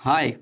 हाय।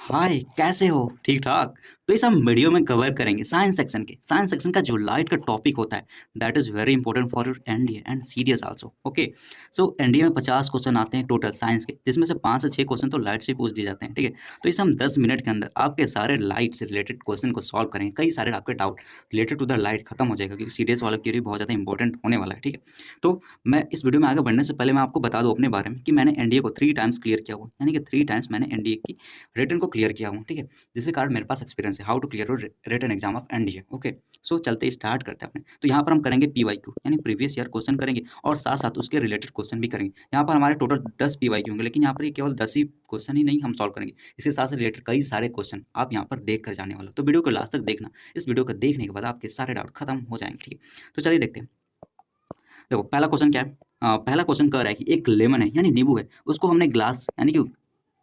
हाय, कैसे हो? ठीक ठाक। तो इस हम वीडियो में कवर करेंगे साइंस सेक्शन का जो लाइट का टॉपिक होता है, that is very important for your NDA and CDS also. Okay, so NDA में 50 क्वेश्चन आते हैं टोटल साइंस के, जिसमें से 5 से 6 क्वेश्चन तो लाइट से पूछ दिए जाते हैं। ठीक है, तो इस हम 10 मिनट के अंदर आपके सारे लाइट से रिलेटेड क्वेश्चन को सॉल्व करेंगे। कई सारे आपके doubt related to the light खत्म हो जाएगा, क्योंकि सीडीएस वालों के लिए बहुत ज़्यादा इंपॉर्टेंट होने वाला है। ठीक है, तो मैं इस वीडियो में आगे बढ़ने से पहले मैं आपको बता दूं अपने बारे में कि मैंने एनडीए को 3 टाइम्स क्लियर किया हुआ, यानी कि 3 टाइम्स मैंने एनडीए की रिटन को क्लियर किया हूँ। ठीक है, जिसके कारण मेरे पास एक्सपीरियंस है how to clear written exam of NDA. Okay, so चलते स्टार्ट करते हैं अपने। तो यहाँ पर हम करेंगे पीवाईक्यू यानी प्रीवियस ईयर क्वेश्चन करेंगे, और साथ साथ उसके रिलेटेड क्वेश्चन भी करेंगे। यहाँ पर हमारे टोटल 10 पीवाईक्यू होंगे, लेकिन यहाँ पर ये केवल 10 ही क्वेश्चन ही नहीं हम सॉल्व करेंगे, इसके साथ रिलेटेड कई सारे क्वेश्चन आप यहाँ पर देख कर जाने वाले हो। तो वीडियो को लास्ट तक देखना, इस वीडियो को देखने के बाद आपके सारे डाउट खत्म हो जाएंगे। ठीक है, तो चलिए देखते हैं। देखो पहला क्वेश्चन क्या है। पहला क्वेश्चन कह रहा है कि एक लेमन है यानी नींबू है, उसको हमने ग्लास यानी कि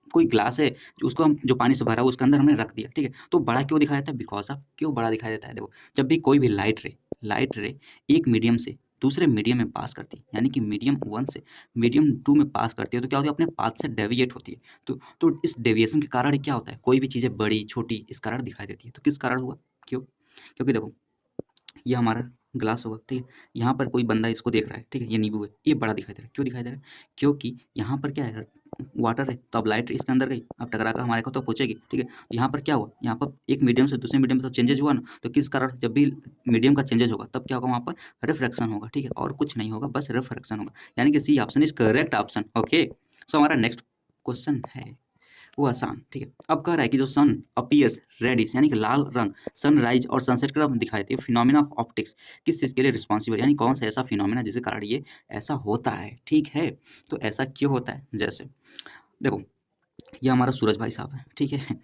कोई ग्लास है जो उसको हम जो पानी से भरा है उसके अंदर हमने रख दिया। ठीक है, तो बड़ा क्यों दिखाई देता है? बिकॉज ऑफ क्यों बड़ा दिखाई देता है? देखो, जब भी कोई भी लाइट रे एक मीडियम से दूसरे मीडियम में पास करती है, यानी कि मीडियम 1 से मीडियम 2 में पास करती है, तो क्या होती है? अपने पाथ से डेविएट होती है। तो इस डेविएशन के कारण क्या होता है? कोई भी चीज़ें बड़ी छोटी इस कारण दिखाई देती है। तो किस कारण हुआ? क्यों? क्योंकि देखो, ये हमारा ग्लास होगा। ठीक है, यहाँ पर कोई बंदा इसको देख रहा है। ठीक है, ये नींबू है, ये बड़ा दिखाई दे रहा है। क्यों दिखाई दे रहा है? क्योंकि यहाँ पर क्या है? वाटर है, तो अब लाइट इसके अंदर गई, अब टकरा कर हमारे को तो पहुंचेगी। ठीक है, तो यहाँ पर क्या हुआ? यहाँ पर एक मीडियम से दूसरे मीडियम में तो चेंजेज हुआ ना। तो किस कारण? जब भी मीडियम का चेंजेज होगा तब क्या होगा? वहाँ पर रिफ्रैक्शन होगा। ठीक है, और कुछ नहीं होगा, बस रिफ्रैक्शन होगा, यानी कि C option is correct option. Okay, so हमारा नेक्स्ट क्वेश्चन है वो आसान। ठीक है, अब कह रहा है कि जो सन अपीयर्स रेडिश यानी कि लाल रंग सनराइज और सनसेट का दिखाई देती है, फिनोमिना ऑफ ऑप्टिक्स किस चीज़ के लिए रिस्पॉन्सिबल, यानी कौन सा ऐसा फिनोमिना जिसके कारण ये ऐसा होता है। ठीक है, तो ऐसा क्यों होता है? जैसे देखो, ये हमारा सूरज भाई साहब है। ठीक है,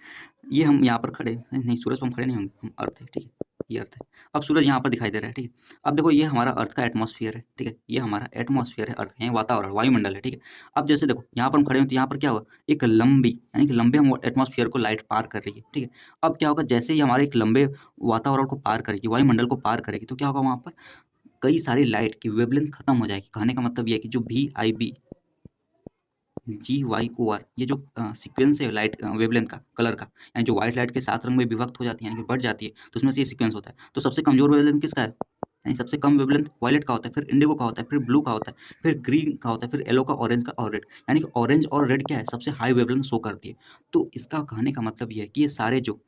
ये हम यहाँ पर खड़े नहीं, सूरज पर हम खड़े नहीं होंगे, हम अर्थ है। ठीक है, ये अर्थ है। अब सूरज यहाँ पर दिखाई दे रहा है। ठीक है, अब देखो, ये हमारा अर्थ का एटमॉस्फेयर है। ठीक है, ये हमारा एटमॉस्फेयर है, अर्थ है, वातावरण, वायुमंडल है। ठीक है, अब जैसे देखो, यहाँ पर हम खड़े हैं तो यहाँ पर क्या होगा? एक लंबी यानी कि लंबे हम एटमॉस्फेयर को लाइट पार कर रही है। ठीक है, अब क्या होगा? जैसे ही हमारे एक लंबे वातावरण को पार करेगी, वायुमंडल को पार करेगी, तो क्या होगा? वहाँ पर कई सारी लाइट की वेवलेंथ खत्म हो जाएगी। कहने का मतलब ये है कि जो VIB GYOR ये जो सीक्वेंस है लाइट वेवलेंथ का, कलर का, यानी जो व्हाइट लाइट के 7 रंग में विभक्त हो जाती है, यानी कि बढ़ जाती है, तो उसमें से ये सीक्वेंस होता है। तो सबसे कमजोर वेवलेंथ किसका है? यानी सबसे कम वेवलेंथ वायलेट का होता है, फिर इंडिगो का होता है, फिर ब्लू का होता है, फिर ग्रीन का होता है, फिर येलो का, ऑरेंज का और रेड। यानी कि ऑरेंज और रेड क्या है? सबसे हाई वेवलेंथ शो करती है। तो इसका कहने का मतलब ये है कि ये सारे जो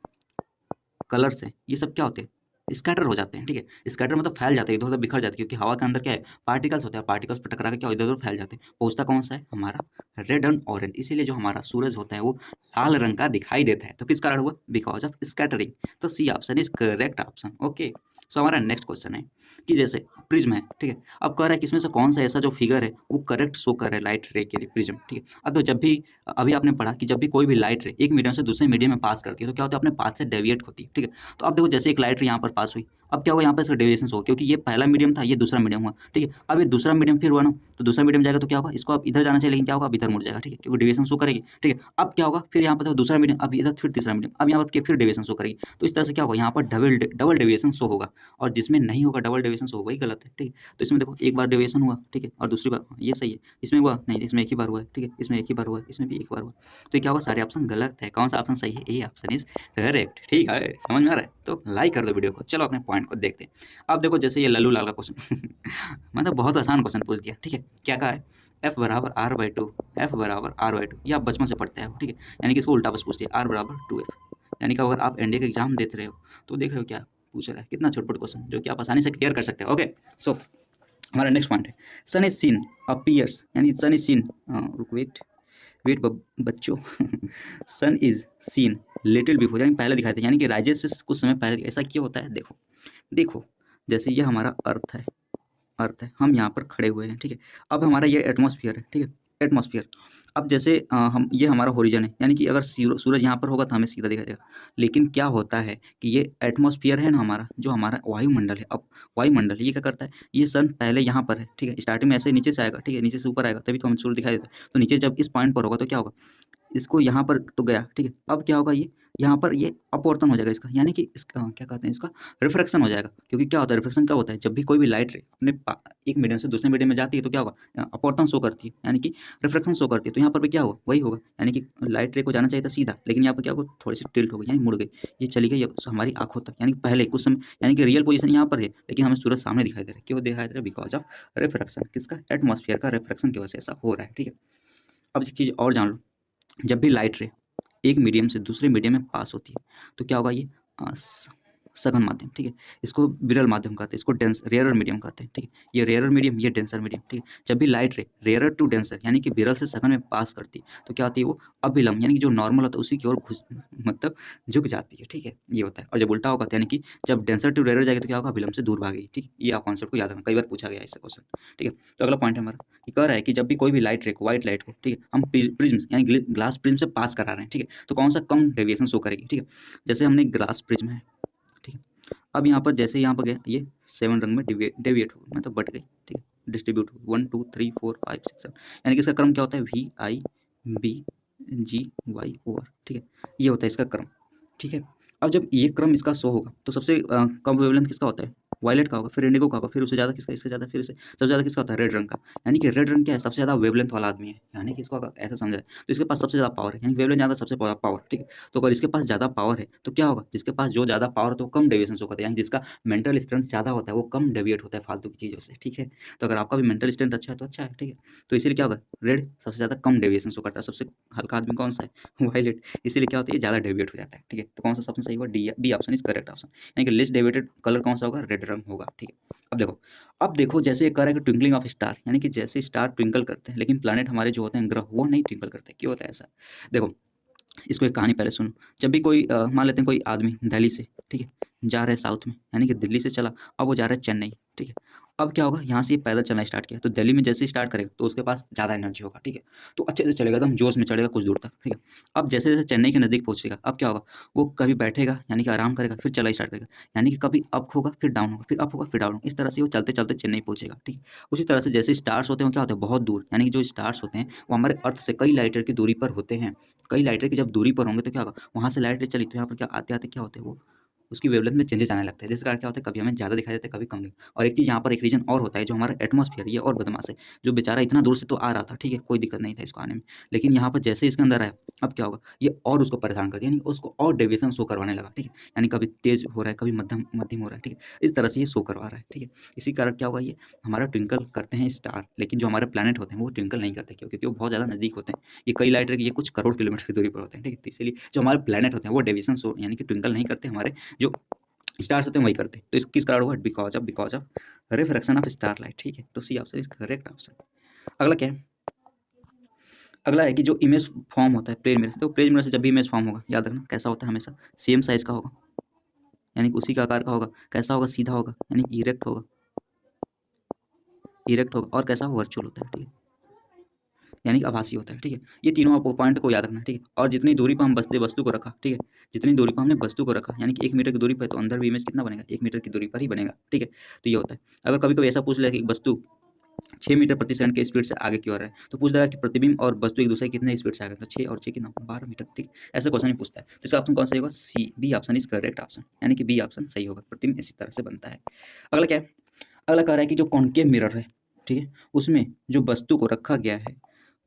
कलर्स हैं ये सब क्या होते हैं? स्कैटर हो जाते हैं। ठीक है, स्कैटर मतलब फैल जाते हैं, इधर उधर बिखर जाते हैं, क्योंकि हवा के अंदर क्या है? पार्टिकल्स होते हैं, पार्टिकल्स पर टकरा के क्या इधर उधर फैल जाते हैं। पहुंचता कौन सा है? हमारा रेड एंड ऑरेंज। इसीलिए जो हमारा सूरज होता है वो लाल रंग का दिखाई देता है। तो किस कारण हुआ? Because of scattering. तो C option is correct option. Okay, so हमारा नेक्स्ट क्वेश्चन है कि जैसे प्रिज्म है। ठीक है, अब कह रहा है कि इसमें से कौन सा ऐसा जो फिगर है वो करेक्ट शो कर रहा है लाइट रे के लिए, प्रिज्म। ठीक है, अब तो जब भी अभी आपने पढ़ा कि जब भी कोई भी लाइट रे एक मीडियम से दूसरे मीडियम में पास करती है, तो क्या होता है? अपने पाथ से डेविएट होती है। ठीक है, तो अब देखो, जैसे एक लाइट रे यहाँ पर पास हुई, अब क्या हुआ? यहाँ पर इसका डेविएशन हो, क्योंकि ये पहला मीडियम था, ये दूसरा मीडियम हुआ। ठीक है, अब ये दूसरा मीडियम फिर हुआ ना, तो दूसरा मीडियम जाएगा तो क्या होगा? इसको अब इधर जाना चाहिए, लेकिन क्या होगा? अब इधर मुड़ जाएगा। ठीक है, क्योंकि डेविएशन शो करेगी। ठीक है, अब क्या होगा? फिर यहाँ पर देखो दूसरा मीडियम, अब इधर फिर तीसरा मीडियम, अब यहाँ पर फिर डेविएशन शो करेगी। तो इस तरह से क्या होगा? यहाँ पर डबल डबल डेविएशन शो होगा, और जिसमें नहीं होगा डबल डेविएशन शो, वही गलत है। ठीक है, तो इसमें देखो, एक बार डेविएशन हुआ। ठीक है, और दूसरी बार ये सही है, इसमें हुआ नहीं, इसमें एक ही बार हुआ है। ठीक है, इसमें एक ही बार हुआ है, इसमें भी एक बार हुआ। तो क्या होगा? सारे ऑप्शन गलत है। कौन सा ऑप्शन सही है? A option is correct. ठीक है, समझ में आ रहा है? तो लाइक कर दो वीडियो को। चलो अपने पॉइंट को देखते हैं। अब देखो, जैसे ये लल्लू लाल का क्वेश्चन मतलब बहुत आसान क्वेश्चन पूछ दिया। ठीक है, क्या कहा है? F बराबर R/2, F बराबर R/2, ये आप बचपन से पढ़ते हैं। ठीक है, यानी कि इसको उल्टा बस पूछ दिया, R बराबर 2F। यानी कि अगर आप एनडीए का एग्जाम देते रहे हो तो देख रहे हो क्या पूछ रहा है, कितना छोटा क्वेश्चन जो कि आप आसानी से क्लियर कर सकते हो। ओके, सो हमारा नेक्स्ट पॉइंट है सन इज सीन अपीयर्स, यानी सन इज सीन, रुक वेट वेट बच्चों सन इज सीन लिटिल बिफोर, यानी पहले दिखाते हैं, यानी कि राइजेस से कुछ समय पहले। ऐसा क्यों होता है? देखो देखो, जैसे ये हमारा अर्थ है, हम यहाँ पर खड़े हुए हैं। ठीक है, अब हमारा ये एटमॉस्फेयर है। ठीक है, एटमॉस्फेयर। अब जैसे हम ये हमारा होरिजन है, यानी कि अगर सूरज यहाँ पर होगा तो हमें सीधा दिखाई देगा। लेकिन क्या होता है कि ये एटमॉस्फेयर है ना हमारा, जो हमारा वायुमंडल है, अब वायुमंडल ये क्या करता है? ये सन पहले यहाँ पर है। ठीक है, स्टार्टिंग में ऐसे नीचे से आएगा। ठीक है, नीचे से ऊपर आएगा, तभी तो हमें सूर्य दिखाई देता है। तो नीचे जब इस पॉइंट पर होगा तो क्या होगा? इसको यहाँ पर तो गया। ठीक है, अब क्या होगा? ये यहाँ पर ये अपवर्तन हो जाएगा इसका, यानी कि इसका क्या कहते हैं, इसका रिफ्रैक्शन हो जाएगा। क्योंकि क्या होता है, रिफ्रैक्शन क्या होता है, जब भी कोई भी लाइट रे अपने एक मीडियम से दूसरे मीडियम में जाती है तो क्या होगा, अपवर्तन शो करती है, यानी कि रिफ्रैक्शन शो करती है। तो यहाँ पर भी क्या होगा, वही होगा, यानी कि लाइट रे को जाना चाहिए था सीधा, लेकिन यहाँ पर क्या होगा, थोड़ी सी टिल्ट हो गई, यानी मुड़ गई, ये चली गई हमारी आंखों तक, यानी पहले कुछ समय, यानी कि रियल पोजीशन यहाँ पर है, लेकिन हमें सूरज सामने दिखाई दे रहा है। क्यों दिखाई दे रहा है, बिकॉज ऑफ रिफ्रैक्शन, किसका, एटमॉस्फेयर का रिफ्रैक्शन की वजह से ऐसा हो रहा है। ठीक है, अब एक चीज़ और जान लो, जब भी लाइट रे एक मीडियम से दूसरे मीडियम में पास होती है तो क्या होगा, ये सघन माध्यम, ठीक है, इसको विरल माध्यम कहते हैं, इसको डेंस रेयरर मीडियम कहते हैं। ठीक है, ये रेयरर मीडियम, ये डेंसर मीडियम। ठीक है, जब भी लाइट रे रेयरर टू डेंसर यानी कि विरल से सघन में पास करती है तो क्या होती है, वो अभिलंब यानी कि जो नॉर्मल होता है उसी की ओर मतलब झुक जाती है। ठीक है, ये होता है। और जब उल्टा होगा यानी कि जब डेंसर टू रेयरर जाएगी तो क्या होगा, अभिलंब से दूर भागेगी। ठीक है, ये आप कॉन्सेप्ट को याद रखना, कई बार पूछा गया इससे क्वेश्चन। ठीक है, तो अगला पॉइंट है हमारा, ये कह रहा है कि जब भी कोई भी लाइट रे को, व्हाइट लाइट को, ठीक है, हम प्रिज्म यानी ग्लास प्रिज्म से पास करा रहे हैं, ठीक है, तो कौन सा कम डेविएशन शो करेगी। ठीक है, जैसे हमने ग्लास प्रिज्म है, ठीक है, अब यहाँ पर जैसे यहाँ पर गया, ये 7 रंग में डेविएट हो गई, मतलब बट गई। ठीक है, डिस्ट्रीब्यूट हो गई, 1 2 3 4 5 6 7, यानी कि इसका क्रम क्या होता है, VIBGY OR। ठीक है, ये होता है इसका क्रम। ठीक है, अब जब ये क्रम इसका शो होगा तो सबसे कम वेवलेंथ किसका होता है, वायलेट का होगा, फिर इंडिगो का होगा, फिर उससे ज़्यादा किसका, इससे ज़्यादा, फिर सबसे ज़्यादा किसका होता है, रेड रंग का। यानी कि रेड रंग क्या है, सबसे ज़्यादा वेवलेंथ वाला आदमी है, यानी कि इसको अगर ऐसा समझा जाए तो इसके पास सबसे ज़्यादा पावर है, यानी वेवलेंथ ज़्यादा, सबसे ज़्यादा पावर। ठीक है, तो अगर इसके पास ज़्यादा पावर है तो क्या होगा, जिसके पास जो ज़्यादा पावर तो कम डेविएशन शो करता है, यानी जिसका मेंटल स्ट्रेंथ ज़्यादा होता है वो कम डेविएट होता है फालतू की चीज़ों से। ठीक है, तो अगर आपका भी मेंटल स्ट्रेंथ अच्छा है तो अच्छा है। ठीक है, तो इसीलिए क्या होगा, रेड सबसे ज़्यादा कम डेविएशन शो करता है, सबसे हल्का आदमी कौन सा है, वायलेट, इसीलिए क्या होता है, ज़्यादा डेविएट हो जाता है। ठीक है, तो कौन सा सबसे सही होगा, B option is correct option, यानी कि लिस्ट डेविएटेड कलर कौन सा होगा, रेड रंग होगा। ठीक है, अब देखो जैसे ये कह रहा है कि ट्विंकलिंग ऑफ स्टार, यानी कि जैसे स्टार ट्विंकल करते हैं, लेकिन प्लैनेट हमारे जो होते हैं ग्रह वो नहीं ट्विंकल करते। क्यों होता है ऐसा, देखो इसको एक कहानी पहले सुनो। जब भी कोई मान लेते हैं कोई आदमी दिल्ली से, ठीक है, जा रहा है साउथ में, यानी कि दिल्ली से चला, अब वो जा रहा है चेन्नई। ठीक है, अब क्या होगा, यहाँ से ये पैदल चलना स्टार्ट किया तो दिल्ली में जैसे ही स्टार्ट करेगा तो उसके पास ज़्यादा एनर्जी होगा। ठीक है, तो अच्छे से चलेगा, एकदम जोश में चलेगा कुछ दूर तक। ठीक है, अब जैसे जैसे चेन्नई के नज़दीक पहुँचेगा, अब क्या होगा, वो कभी बैठेगा यानी कि आराम करेगा, फिर चला स्टार्ट करेगा, यानी कि कभी अप होगा फिर डाउन होगा, फिर अप होगा फिर डाउन होगा, इस तरह से वो चलते चलते चेन्नई पहुँचेगा। ठीक है, उसी तरह से जैसे स्टार्स होते हैं वो क्या होते हैं, बहुत दूर, यानी कि जो स्टार्स होते हैं वो हमारे अर्थ से कई लाइट ईयर की दूरी पर होते हैं। कई लाइट ईयर की जब दूरी पर होंगे तो क्या होगा, वहाँ से लाइट रे चली तो यहाँ पर क्या आते आते क्या होते हैं, वो उसकी वेवलेंथ में चेंजेस आने लगते हैं, जिस कारण क्या होता है, कभी हमें ज़्यादा दिखाई देता है, कभी कम नहीं। और एक चीज़ यहाँ पर एक रीजन और होता है, जो हमारा एटमॉस्फेयर, ये और बदमाश है, जो बेचारा इतना दूर से तो आ रहा था, ठीक है, कोई दिक्कत नहीं था इसको आने में, लेकिन यहाँ पर जैसे इसके अंदर आया, अब क्या होगा, ये और उसको परेशान कर दिया, यानी उसको और डेविएशन शो करवाने लगा। ठीक है, यानी कभी तेज हो रहा है, कभी मध्यम मध्यम हो रहा है। ठीक है, इस तरह से ये शो करवा रहा है। ठीक है, इसी कारण क्या होगा, ये हमारा ट्विंकल करते हैं स्टार, लेकिन जो हमारे प्लैनेट होते हैं वो ट्विंकल नहीं करते। क्यों, क्योंकि वो बहुत ज़्यादा नज़दीक होते हैं, ये कई लाइट ये कुछ करोड़ किलोमीटर की दूरी पर होते हैं। ठीक है, तो इसलिए जो हमारे प्लैनेट होते हैं वो डेविएशन शो यानी कि ट्विंकल नहीं करते, हमारे जो स्टार्स होते हैं वही करते हैं। तो इस किस कारण होगा, because of refraction of star light. ठीक है, तो C option is correct option. अगला क्या है, अगला है कि जो इमेज फॉर्म होता है प्लेन मिरर, तो प्लेन मिरर से जब भी इमेज फॉर्म होगा, याद रखना कैसा होता है, हमेशा सेम साइज का होगा, यानी कि उसी का आकार का होगा। कैसा होगा, सीधा होगा, यानी कि इरेक्ट होगा, और कैसा वर्चुअल होता है। ठीक है, यानी कि आभासी होता है। ठीक है, ये तीनों आपको पॉइंट को याद रखना। ठीक है, और जितनी दूरी पर हम वस्तु को रखा, ठीक है, जितनी दूरी पर हमने वस्तु को रखा, यानी कि 1 मीटर की दूरी पर, तो अंदर भी इमेज कितना बनेगा, 1 मीटर की दूरी पर ही बनेगा। ठीक है, तो ये होता है। अगर कभी कभी ऐसा पूछ ले कि वस्तु 6 मीटर प्रति सेकंड के स्पीड से आगे की ओर है, तो पूछ लेगा कि प्रतिबिंब और वस्तु एक दूसरे कितने स्पीड से आगे, तो 6 और 6 कितना, 12 मीटर। ठीक, ऐसे क्वेश्चन ही पूछता है। तो इसका ऑप्शन कौन सा होगा, C, B option is correct option, यानी कि बी ऑप्शन सही होगा, प्रतिबिंब इसी तरह से बनता है। अगला क्या है, अगला कह रहा है कि जो कॉन्केव मिरर है, ठीक है, उसमें जो वस्तु को रखा गया है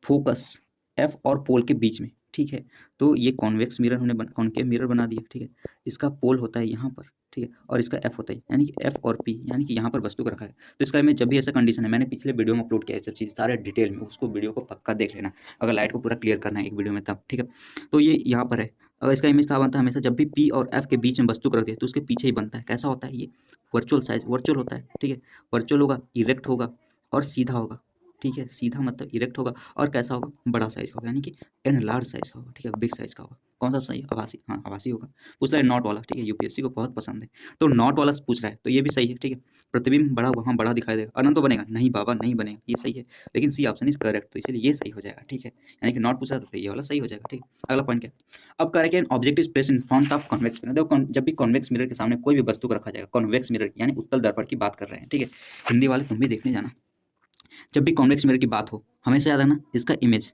फोकस एफ और पोल के बीच में। ठीक है, तो ये कॉन्वेक्स मिरर हमने कॉन्केव मिरर बना दिया। ठीक है, इसका पोल होता है यहाँ पर, ठीक है, और इसका एफ होता है, यानी कि एफ और पी, यानी कि यहाँ पर वस्तु को रखा है। तो इसका में जब भी ऐसा कंडीशन है, मैंने पिछले वीडियो में अपलोड किया है सब चीज़ सारे डिटेल में, उसको वीडियो को पक्का देख लेना अगर लाइट को पूरा क्लियर करना है एक वीडियो में तब। ठीक है, तो ये यहाँ पर है। अगर इसका इमेज कहाँ बनता है, हमेशा जब भी पी और एफ के बीच में वस्तु को रख दिया तो उसके पीछे ही बनता है। कैसा होता है, ये वर्चुअल साइज, वर्चुअल होता है। ठीक है, वर्चुअल होगा, इरेक्ट होगा और सीधा होगा। ठीक है, सीधा मतलब इरेक्ट होगा, और कैसा होगा, बड़ा साइज का होगा, यानी कि एन लार्ज साइज का होगा। ठीक है, बिग साइज का होगा। कौन सा सही है, आभासी, हाँ आभासी होगा। पूछ रहा है नॉट वाला, ठीक है, यूपीएससी को बहुत पसंद है, तो नॉट वाला पूछ रहा है तो ये भी सही है। ठीक है, प्रतिबिंब बड़ा वहाँ बड़ा दिखाई देगा, अनंत तो बनेगा नहीं बाबा, नहीं बनेगा, ये सही है, लेकिन सी ऑप्शन इज करेक्ट, तो इसलिए ये सही हो जाएगा। ठीक है, यानी कि नॉट पूछ रहा तो ये वाला सही हो जाएगा। ठीक है, अगला पॉइंट क्या, अब कह रहे हैं object is placed in front of convex mirror. देखो जब भी कॉन्वेक्स मिरर के सामने कोई भी वस्तु को रखा जाएगा, कॉन्वेक्स मिरर यानी उत्तल दर्पण की बात कर रहे हैं। ठीक है, हिंदी वाले तुम भी देखने जाना। जब भी कॉन्वेक्स मिरर की बात हो हमेशा याद रखना इसका इमेज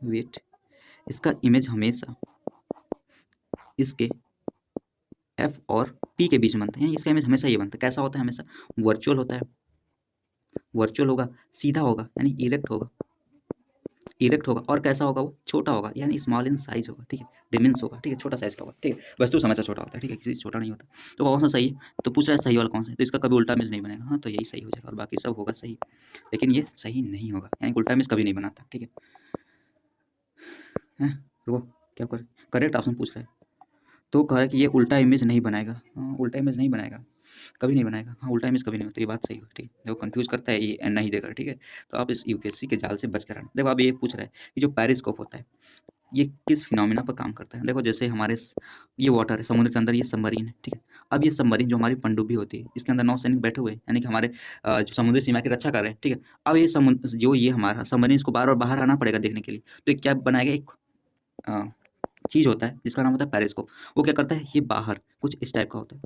वेट, इसका इमेज हमेशा इसके एफ और पी के बीच में बनता है, यानी इसका इमेज हमेशा ये बनता है। कैसा होता है? हमेशा वर्चुअल होता है, वर्चुअल होगा, सीधा होगा यानी इरेक्ट होगा, इरेक्ट होगा, और कैसा होगा? वो छोटा होगा यानी स्मॉल इन साइज होगा, ठीक है, डिमेंस होगा, ठीक है, छोटा साइज का होगा, ठीक है, वस्तु हमेशा छोटा होता है, ठीक है, किसी से छोटा नहीं होता। तो कौन सा सही है? तो पूछ रहा है सही वाला कौन सा है, तो इसका कभी उल्टा इमेज नहीं बनेगा। हाँ, तो यही सही हो जाएगा और बाकी सब होगा सही, लेकिन ये सही नहीं होगा, यानी उल्टा इमेज कभी नहीं बनाता, ठीक है। रुको, क्या कर, करेक्ट ऑप्शन पूछ रहा है, तो कह रहा है कि ये उल्टा इमेज नहीं बनाएगा। हाँ, उल्टा इमेज नहीं बनाएगा, कभी नहीं बनाएगा। हाँ, उल्टा इमेज कभी नहीं होता, तो ये बात सही हो, ठीक है। देखो कंफ्यूज करता है ये एंड नहीं देकर, ठीक है। तो आप इस यूपीएससी के जाल से बच कर आना। देखो अब ये पूछ रहा है कि जो पेरिस्कोप होता है ये किस फिनोमिना पर काम करता है। देखो जैसे हमारे ये वाटर है, समुद्र के अंदर ये सबमरीन है, ठीक है। अब ये सबमरीन जो हमारी पनडुब्बी होती है, इसके अंदर नौसैनिक बैठे हुए हैं, यानी कि हमारे जो समुद्री सीमा की रक्षा कर रहे हैं, ठीक है। अब ये समुद्र जो ये हमारा सबमरीन, इसको बार बार बाहर आना पड़ेगा देखने के लिए, तो ये क्या बनाएगा? एक चीज़ होता है जिसका नाम होता है पेरिस्कोप। वो क्या करता है? ये बाहर कुछ इस टाइप का होता है,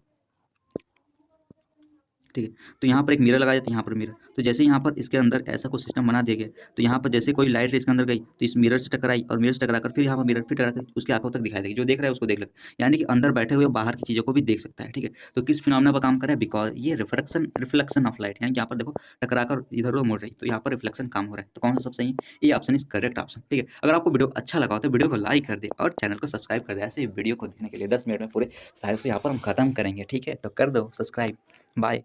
ठीक है। तो यहाँ पर एक मिरर लगाया जाता है, यहाँ पर मिरर, तो जैसे यहाँ पर इसके अंदर ऐसा कुछ सिस्टम बना दिया गया, तो यहाँ पर जैसे कोई लाइट इसके अंदर गई तो इस मिरर से टकराई, और मिरर से टकराकर फिर यहाँ पर मिरर फिर टकरा उसकी आंखों तक दिखाई देगी, जो देख रहा है उसको देख लेगा, यानी कि अंदर बैठे हुए बाहर की चीज़ों को भी देख सकता है, ठीक है। तो किस फिनोमेना पर काम कर रहा है? बिकॉज ये रिफ्लेक्शन ऑफ लाइट, यानी कि यहाँ पर देखो टकराकर इधर उधर मुड़ रही, तो यहाँ पर रिफ्लेक्शन काम हो रहा है। तो कौन सा सब सही है? ये ऑप्शन इज करेक्ट ऑप्शन, ठीक है। अगर आपको वीडियो अच्छा लगा हो तो वीडियो को लाइक कर दे और चैनल को सब्सक्राइब कर दे। ऐसे वीडियो को देखने के लिए 10 मिनट में पूरे साइंस को यहाँ पर हम खत्म करेंगे, ठीक है। तो कर दो सब्सक्राइब। बाय।